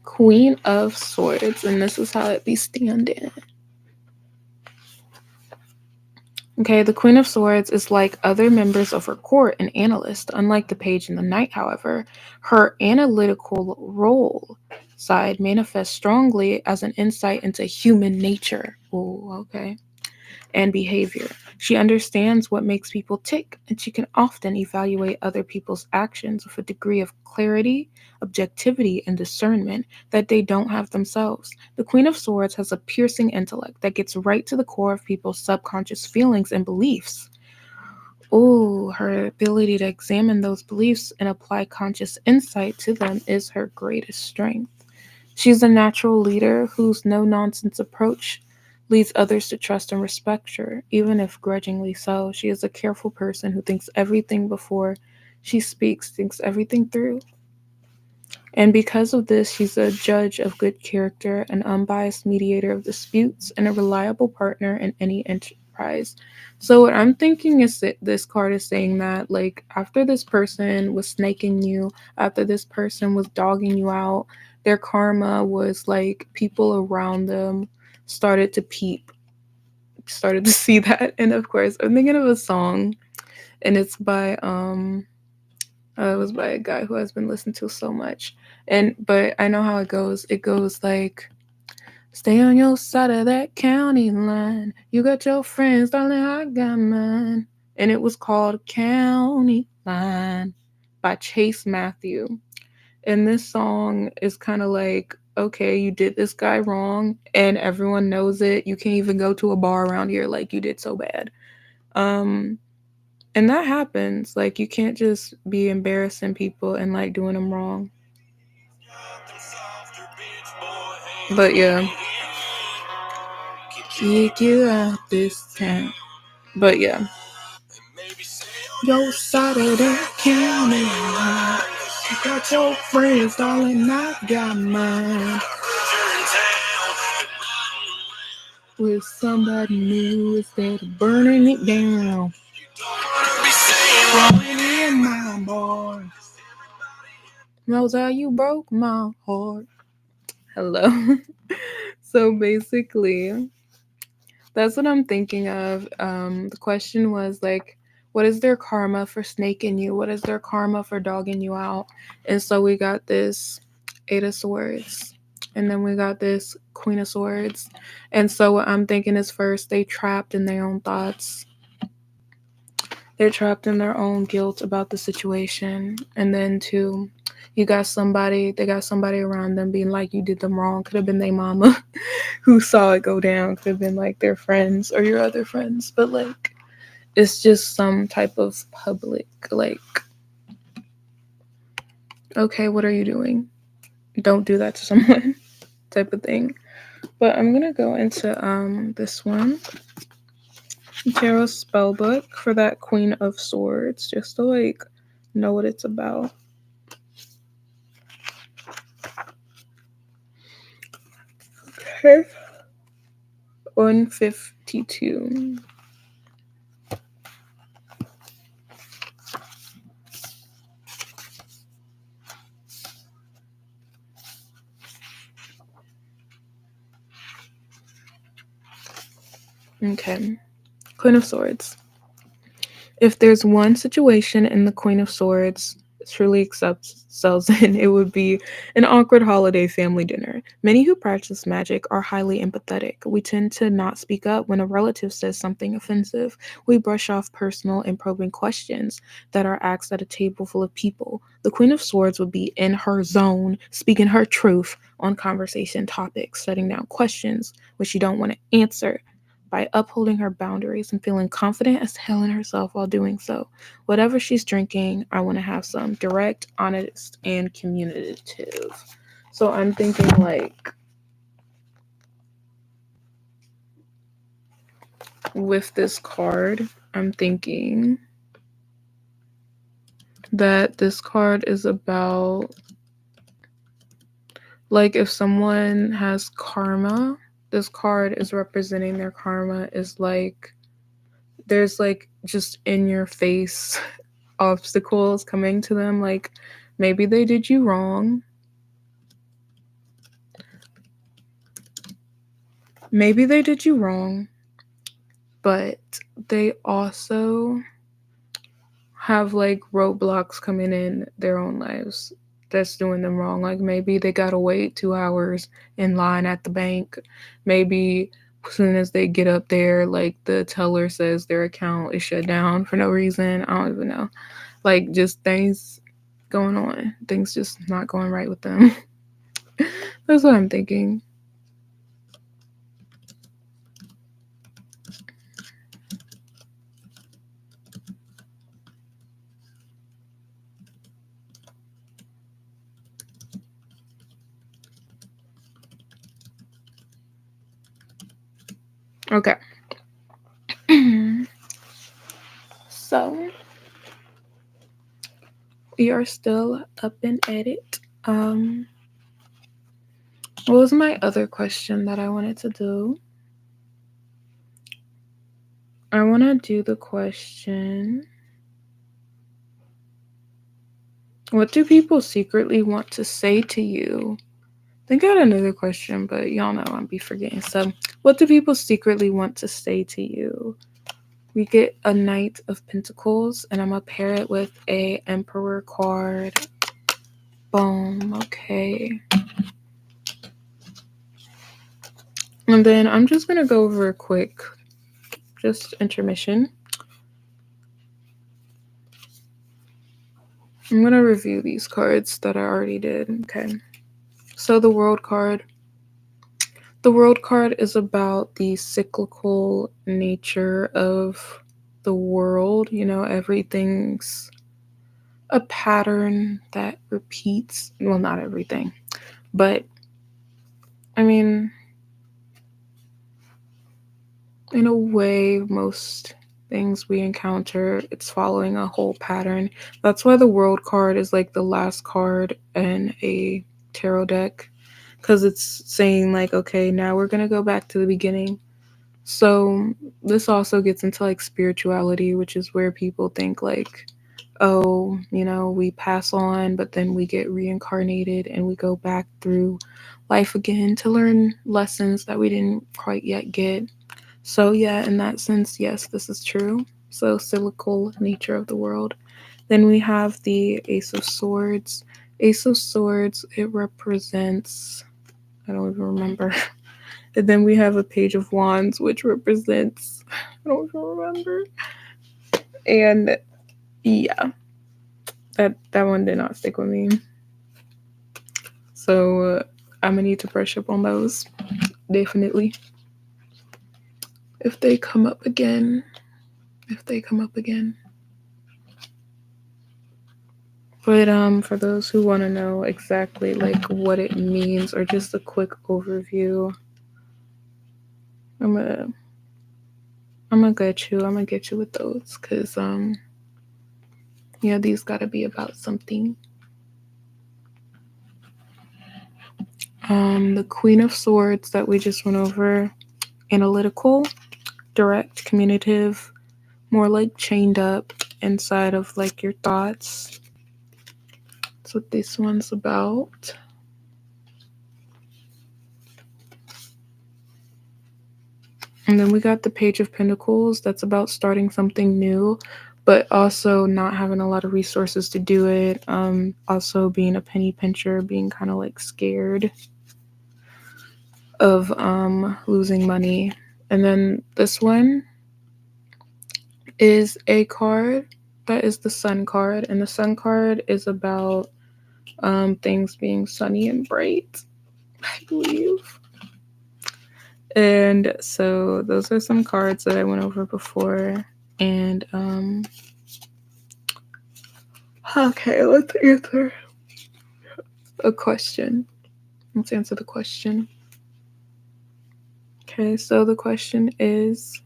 Queen of Swords, and this is how it be standing. Okay, the Queen of Swords is like other members of her court, an analyst. Unlike the Page and the Knight, however, her analytical role side manifests strongly as an insight into human nature. Oh, okay. And behavior. She understands what makes people tick, and she can often evaluate other people's actions with a degree of clarity, objectivity, and discernment that they don't have themselves. The Queen of Swords has a piercing intellect that gets right to the core of people's subconscious feelings and beliefs. Oh, her ability to examine those beliefs and apply conscious insight to them is her greatest strength. She's a natural leader whose no-nonsense approach leads others to trust and respect her, even if grudgingly so. She is a careful person who thinks everything before she speaks, thinks everything through. And because of this, she's a judge of good character, an unbiased mediator of disputes, and a reliable partner in any enterprise surprised. So what I'm thinking is that this card is saying that like after this person was snaking you, after this person was dogging you out, their karma was like people around them started to peep, started to see that. And of course, I'm thinking of a song, and it's by it was by a guy who has been listened to so much. And but I know how it goes. It goes like, stay on your side of that county line. You got your friends, darling, I got mine. And it was called County Line by Chase Matthew. And this song is kind of like, okay, you did this guy wrong and everyone knows it. You can't even go to a bar around here, like you did so bad. Um and that happens. Like you can't just be embarrassing people and like doing them wrong. But yeah, kick you out this town. But yeah, your side of the county line. You got your friends, darling, I got mine. With somebody new instead of burning it down. Throwing in my bar. Knows how you broke my heart. Hello. So basically, that's what I'm thinking of. The question was like, what is their karma for snaking you? What is their karma for dogging you out? And so we got this Eight of Swords. And then we got this Queen of Swords. And so what I'm thinking is first, they trapped in their own thoughts. They're trapped in their own guilt about the situation. And then two, they got somebody around them being like, you did them wrong. Could have been their mama who saw it go down. Could have been like their friends or your other friends. But like, it's just some type of public, like, okay, what are you doing? Don't do that to someone type of thing. But I'm going to go into this one. Tarot spell book for that Queen of Swords, just to like know what it's about. Okay. 152. Okay. Queen of Swords. If there's one situation in the Queen of Swords truly excels in, it would be an awkward holiday family dinner. Many who practice magic are highly empathetic. We tend to not speak up when a relative says something offensive. We brush off personal and probing questions that are asked at a table full of people. The Queen of Swords would be in her zone, speaking her truth on conversation topics, setting down questions which you don't want to answer by upholding her boundaries and feeling confident as hell in herself while doing so. Whatever she's drinking, I want to have some direct, honest, and communicative. So I'm thinking like with this card, I'm thinking that this card is about like if someone has karma, this card is representing their karma is like there's like just in your face obstacles coming to them, like maybe they did you wrong, maybe they did you wrong, but they also have like roadblocks coming in their own lives that's doing them wrong. Like maybe they gotta wait 2 hours in line at the bank. Maybe as soon as they get up there, like the teller says their account is shut down for no reason. I don't even know. Like just things going on. Things just not going right with them. That's what I'm thinking. Okay. So we are still up and at it. What was my other question that I wanted to do? I want to do the question. What do people secretly want to say to you? Think I got another question, but y'all know I'll be forgetting. So, what do people secretly want to say to you? We get a Knight of Pentacles, and I'm gonna pair it with a Emperor card. Boom. Okay. And then I'm just gonna go over a quick, just intermission. I'm gonna review these cards that I already did. Okay. So the World card. The World card is about the cyclical nature of the world. You know, everything's a pattern that repeats. Well, not everything, but I mean, in a way, most things we encounter, it's following a whole pattern. That's why the World card is like the last card in a tarot deck, because it's saying, like, okay, now we're going to go back to the beginning. So this also gets into like spirituality, which is where people think like, oh, you know, we pass on, but then we get reincarnated and we go back through life again to learn lessons that we didn't quite yet get. So yeah, in that sense, yes, this is true. So cyclical nature of the world. Then we have the Ace of Swords. Ace of Swords, it represents, I don't even remember. And then we have a Page of Wands, which represents, I don't even remember. And yeah, that one did not stick with me. So I'm gonna need to brush up on those, definitely. If they come up again. But for those who want to know exactly like what it means or just a quick overview, I'm gonna get you with those, cause yeah, these gotta be about something. The Queen of Swords that we just went over, analytical, direct, communicative, more like chained up inside of like your thoughts. That's what this one's about. And then we got the Page of Pentacles. That's about starting something new, but also not having a lot of resources to do it. Also being a penny pincher, being kind of like scared of losing money. And then this one is a card that is the Sun card, and the Sun card is about things being sunny and bright, I believe. And so those are some cards that I went over before. And okay, let's answer a question. Let's answer the question. Okay, so the question is,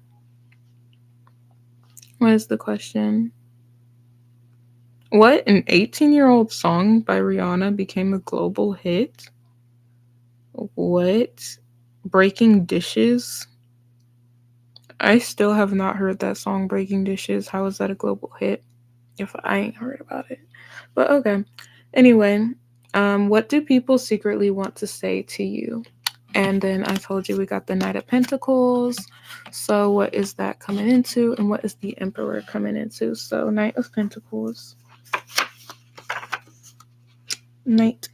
what is the question? What an 18-year-old song by Rihanna became a global hit? What? Breaking Dishes? I still have not heard that song, Breaking Dishes. How is that a global hit if I ain't heard about it? But okay. Anyway, what do people secretly want to say to you? And then I told you we got the Knight of Pentacles. So what is that coming into? And what is the Emperor coming into? So Knight of Pentacles. Knight.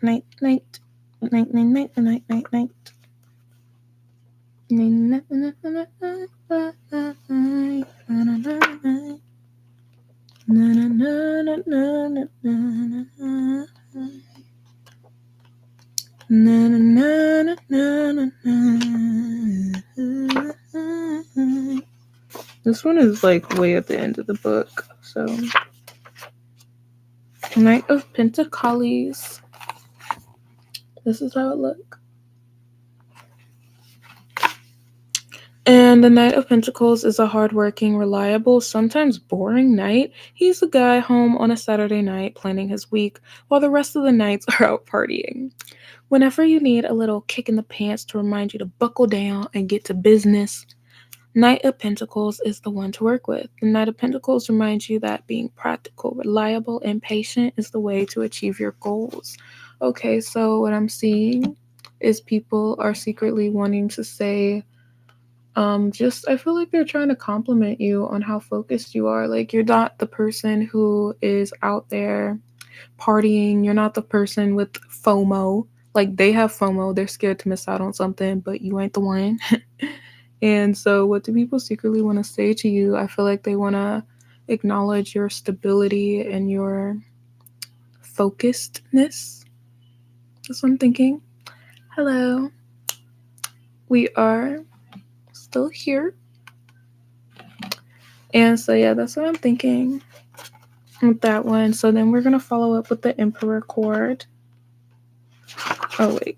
This one is like way at the end of the book. So Knight of Pentacles. This is how it looks. And the Knight of Pentacles is a hardworking, reliable, sometimes boring knight. He's a guy home on a Saturday night planning his week while the rest of the knights are out partying. Whenever you need a little kick in the pants to remind you to buckle down and get to business, Knight of Pentacles is the one to work with. The Knight of Pentacles reminds you that being practical, reliable, and patient is the way to achieve your goals. Okay, so what I'm seeing is people are secretly wanting to say, I feel like they're trying to compliment you on how focused you are. Like, you're not the person who is out there partying. You're not the person with FOMO. Like, they have FOMO, they're scared to miss out on something, but you ain't the one. And so, what do people secretly want to say to you? I feel like they want to acknowledge your stability and your focusedness. That's what I'm thinking. Hello, we are still here. And so, yeah, that's what I'm thinking with that one. So, then we're going to follow up with the Emperor cord. Oh, wait.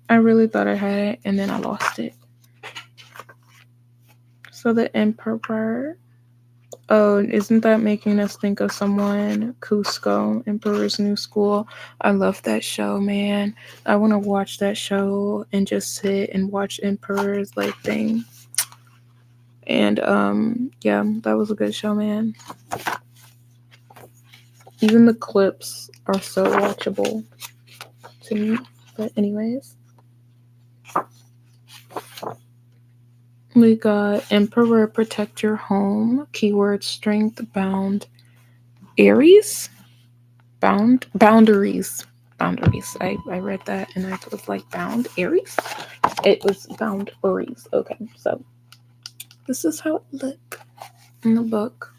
I really thought I had it and then I lost it. So, the Emperor. Oh, isn't that making us think of someone? Cusco, Emperor's New School. I love that show, man. I want to watch that show and just sit and watch Emperor's like thing. And yeah, that was a good show, man. Even the clips are so watchable to me. But anyways, we got Emperor Protect Your Home. Keyword strength bound. Aries. Boundaries. I read that and I was like, bound Aries? It was bound Aries. Okay, so this is how it looked in the book.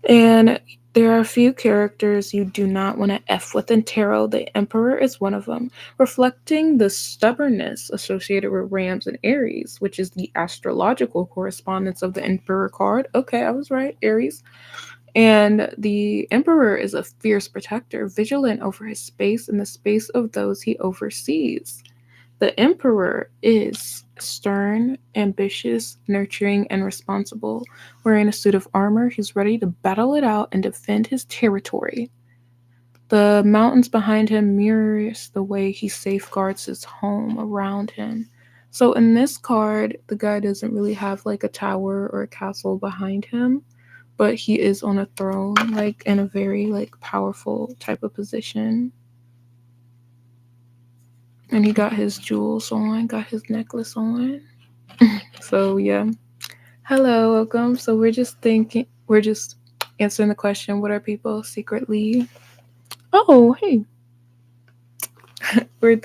And there are a few characters you do not want to F with in tarot. The Emperor is one of them, reflecting the stubbornness associated with Rams and Aries, which is the astrological correspondence of the Emperor card. Okay, I was right, Aries. And the Emperor is a fierce protector, vigilant over his space and the space of those he oversees. The Emperor is stern, ambitious, nurturing, and responsible. Wearing a suit of armor, he's ready to battle it out and defend his territory. The mountains behind him mirrors the way he safeguards his home around him. So in this card, the guy doesn't really have like a tower or a castle behind him, but he is on a throne, like in a very like powerful type of position. And he got his jewels on, got his necklace on. So yeah. Hello, welcome. So we're just answering the question, what are people secretly? Oh, hey. We're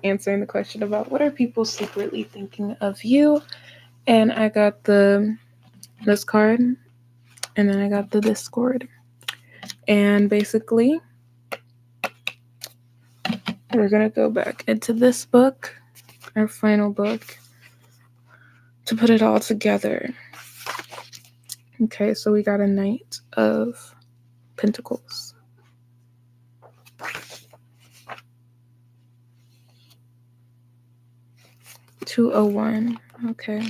answering the question about what are people secretly thinking of you? And I got this card and then I got the Discord. And basically, we're going to go back into this book, our final book, to put it all together. Okay, so we got a Knight of Pentacles. $201. Okay.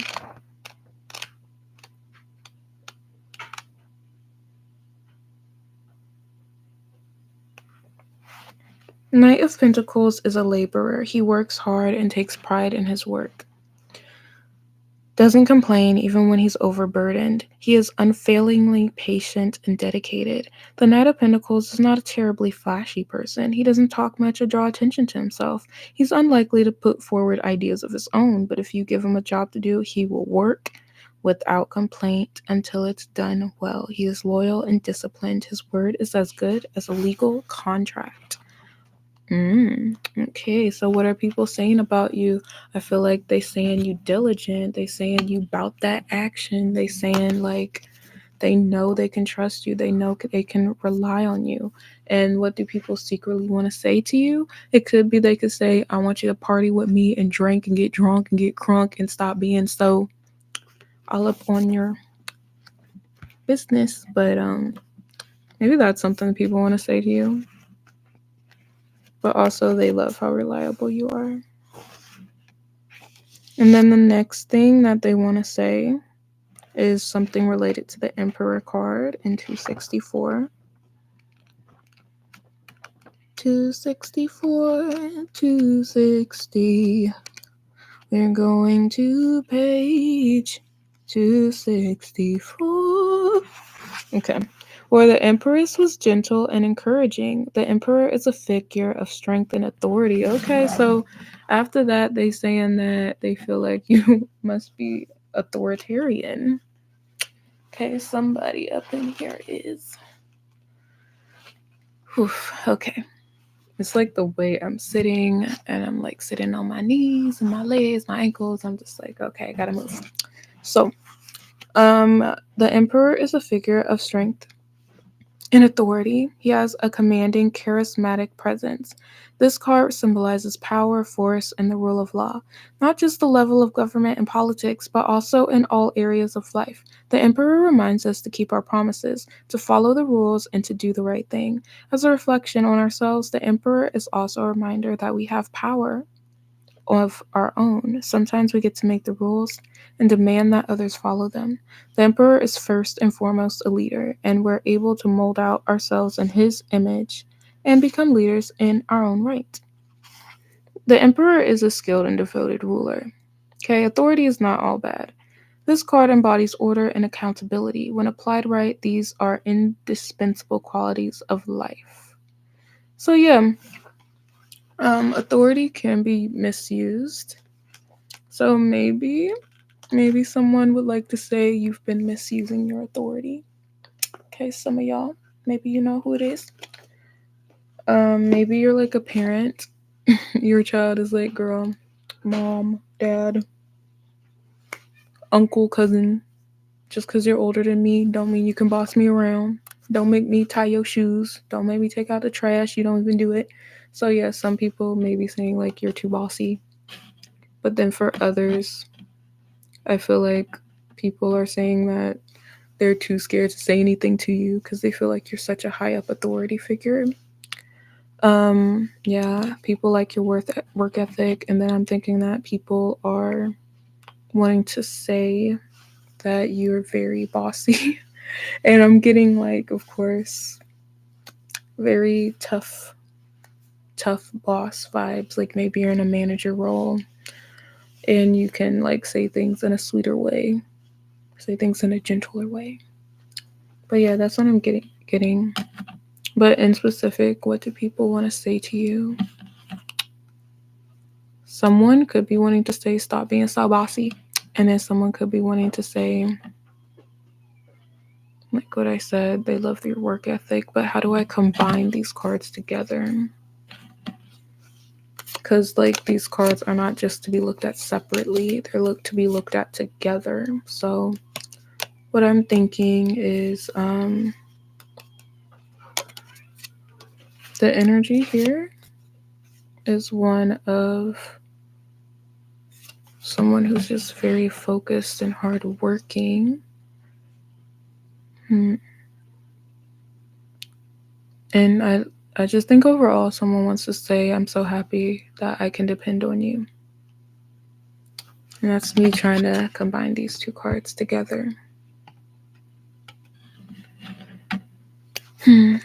Knight of Pentacles is a laborer. He works hard and takes pride in his work. Doesn't complain even when he's overburdened. He is unfailingly patient and dedicated. The Knight of Pentacles is not a terribly flashy person. He doesn't talk much or draw attention to himself. He's unlikely to put forward ideas of his own, but if you give him a job to do, he will work without complaint until it's done well. He is loyal and disciplined. His word is as good as a legal contract. Okay, so what are people saying about you? I feel like they saying you diligent. They saying you about that action. They saying like they know they can trust you. They know they can rely on you. And what do people secretly want to say to you? It could be they could say, I want you to party with me and drink and get drunk and get crunk and stop being so all up on your business. But maybe that's something people want to say to you. But also they love how reliable you are. And then the next thing that they want to say is something related to the Emperor card in 264. 260. We're going to page 264. Okay. Where the Empress was gentle and encouraging. The Emperor is a figure of strength and authority. Okay, so after that, they saying that they feel like you must be authoritarian. Okay, somebody up in here is. Whew, okay. It's like the way I'm sitting, and I'm like sitting on my knees and my legs, my ankles. I'm just like, okay, I gotta move. So, the Emperor is a figure of strength in authority. He has a commanding, charismatic presence. This card symbolizes power, force, and the rule of law, not just the level of government and politics, but also in all areas of life. The Emperor reminds us to keep our promises, to follow the rules, and to do the right thing. As a reflection on ourselves, the Emperor is also a reminder that we have power of our own. Sometimes we get to make the rules and demand that others follow them. The emperor is first and foremost a leader, and we're able to mold out ourselves in his image and become leaders in our own right. The emperor is a skilled and devoted ruler. Okay, authority is not all bad. This card embodies order and accountability. When applied right, these are indispensable qualities of life. So yeah, authority can be misused. So maybe someone would like to say you've been misusing your authority. Okay, some of y'all, maybe you know who it is. Maybe you're like a parent. Your child is like, girl, mom, dad, uncle, cousin. Just because you're older than me, don't mean you can boss me around. Don't make me tie your shoes. Don't make me take out the trash. You don't even do it. So yeah, some people may be saying like you're too bossy. But then for others, I feel like people are saying that they're too scared to say anything to you because they feel like you're such a high up authority figure. Yeah, people like your work ethic, and then I'm thinking that people are wanting to say that you're very bossy, and I'm getting like, of course, very tough boss vibes. Like maybe you're in a manager role, and you can like say things in a sweeter way, say things in a gentler way. But yeah, that's what I'm getting. But in specific, what do people want to say to you? Someone could be wanting to say, stop being so bossy. And then someone could be wanting to say, like what I said, they love your work ethic, but how do I combine these cards together? Because, like, these cards are not just to be looked at separately, they're to be looked at together. So, what I'm thinking is the energy here is one of someone who's just very focused and hardworking. And I just think overall someone wants to say, I'm so happy that I can depend on you. And that's me trying to combine these two cards together.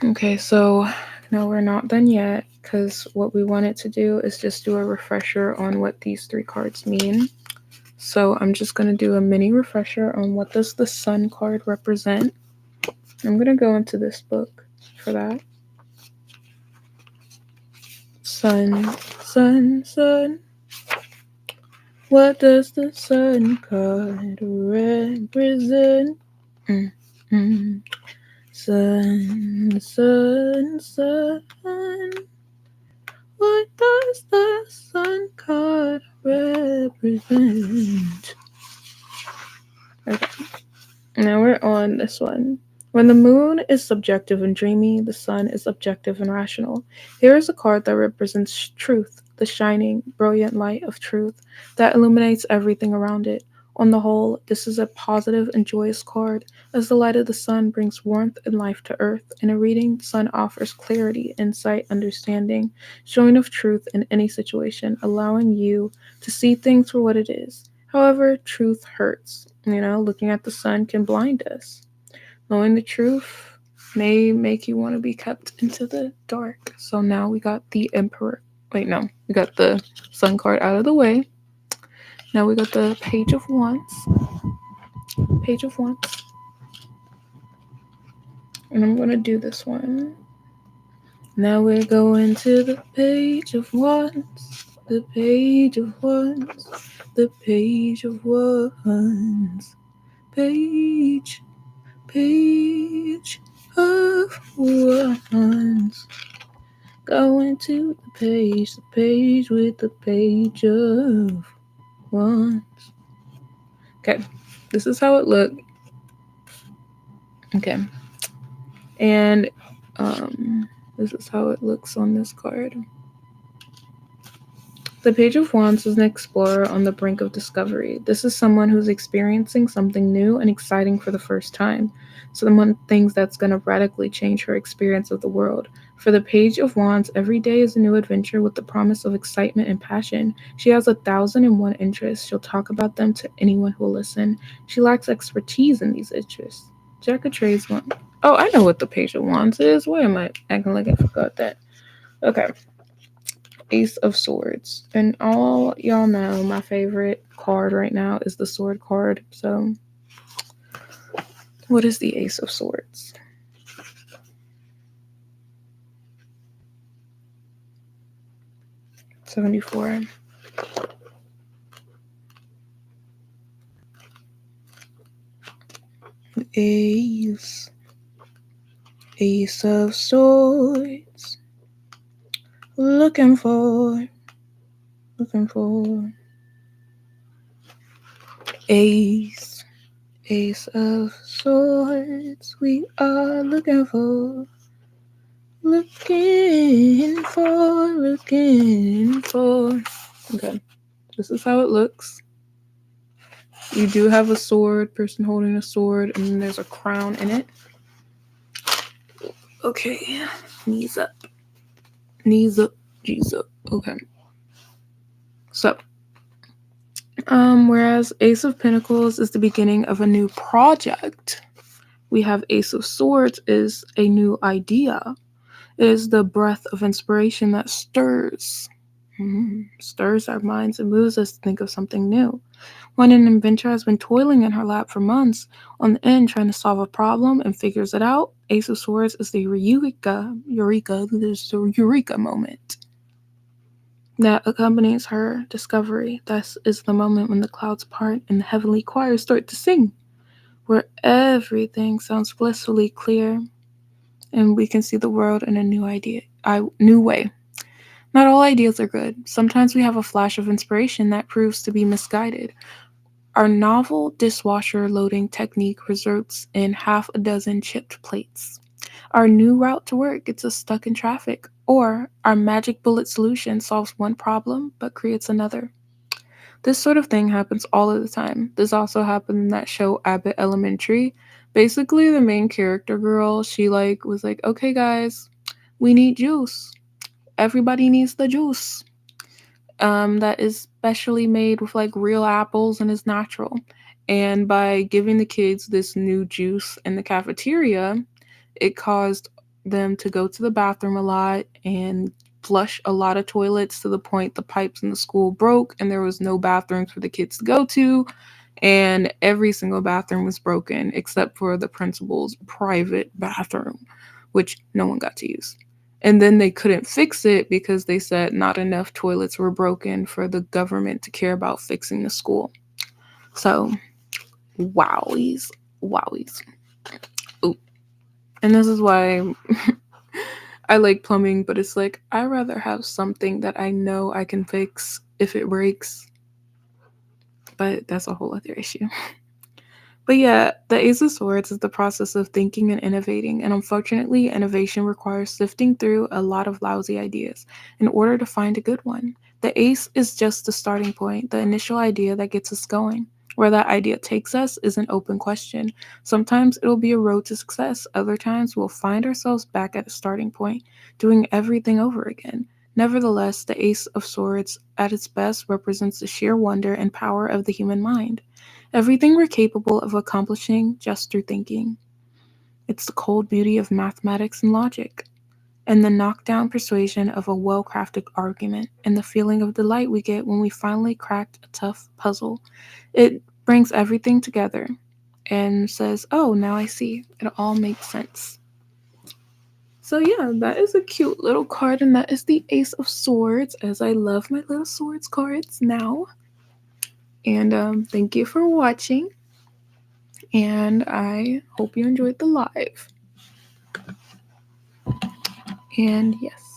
Okay, so no, we're not done yet because what we wanted to do is just do a refresher on what these three cards mean. So I'm just going to do a mini refresher on what does the Sun card represent. I'm going to go into this book for that. Sun, sun, sun. What does the Sun card represent? Sun, sun, sun. What does the Sun card represent? Okay. Now we're on this one. When the moon is subjective and dreamy, the sun is objective and rational. Here is a card that represents truth, the shining, brilliant light of truth that illuminates everything around it. On the whole, this is a positive and joyous card, as the light of the sun brings warmth and life to earth. In a reading, the sun offers clarity, insight, understanding, showing of truth in any situation, allowing you to see things for what it is. However, truth hurts. Looking at the sun can blind us. Knowing the truth may make you want to be kept into the dark. So now we got the Emperor. Wait, no. We got the Sun card out of the way. Now we got the Page of Wands. Page of Wands. And I'm going to do this one. Now we're going to the Page of Wands. The Page of Wands. The Page of Wands. Page. Page of Wands. Going to the page with the Page of Wands. Okay, this is how it looked. Okay, and this is how it looks on this card. The Page of Wands is an explorer on the brink of discovery. This is someone who's experiencing something new and exciting for the first time. Someone thinks that's going to radically change her experience of the world. For the Page of Wands, every day is a new adventure with the promise of excitement and passion. She has 1,001 interests. She'll talk about them to anyone who will listen. She lacks expertise in these interests. Jack of Trades one. Oh, I know what the Page of Wands is. Why am I acting like I forgot that? Okay. Ace of Swords. And all y'all know my favorite card right now is the Sword card. So, what is the Ace of Swords? $74. Ace. Ace of Swords. Looking for. Ace. Ace of Swords. We are looking for. Looking for. Okay. This is how it looks. You do have a sword, person holding a sword, and then there's a crown in it. Okay. Knees up. Knees up. G's up. Okay. So, whereas Ace of Pentacles is the beginning of a new project, we have Ace of Swords is a new idea. It is the breath of inspiration that stirs our minds and moves us to think of something new. When an inventor has been toiling in her lab for months on the end trying to solve a problem and figures it out, Ace of Swords is the eureka moment that accompanies her discovery. Thus is the moment when the clouds part and the heavenly choirs start to sing, where everything sounds blissfully clear and we can see the world in a new way. Not all ideas are good. Sometimes we have a flash of inspiration that proves to be misguided. Our novel dishwasher loading technique results in half a dozen chipped plates. Our new route to work gets us stuck in traffic, or our magic bullet solution solves one problem but creates another. This sort of thing happens all of the time. This also happened in that show Abbott Elementary. Basically, the main character girl, she was like, "Okay guys, we need juice. Everybody needs the juice." That is specially made with real apples and is natural. And by giving the kids this new juice in the cafeteria, it caused them to go to the bathroom a lot and flush a lot of toilets to the point the pipes in the school broke and there was no bathrooms for the kids to go to. And every single bathroom was broken except for the principal's private bathroom, which no one got to use. And then they couldn't fix it because they said not enough toilets were broken for the government to care about fixing the school. So, wowies. Ooh. And this is why I like plumbing, but it's I'd rather have something that I know I can fix if it breaks. But that's a whole other issue. But yeah, the Ace of Swords is the process of thinking and innovating, and unfortunately, innovation requires sifting through a lot of lousy ideas in order to find a good one. The Ace is just the starting point, the initial idea that gets us going. Where that idea takes us is an open question. Sometimes it'll be a road to success, other times we'll find ourselves back at a starting point, doing everything over again. Nevertheless, the Ace of Swords at its best represents the sheer wonder and power of the human mind. Everything we're capable of accomplishing just through thinking. It's the cold beauty of mathematics and logic. and the knockdown persuasion of a well-crafted argument, and the feeling of delight we get when we finally cracked a tough puzzle. It brings everything together and says, oh, now I see. It all makes sense. So yeah, that is a cute little card, and that is the Ace of Swords, as I love my little swords cards now. And thank you for watching, and I hope you enjoyed the live. And yes.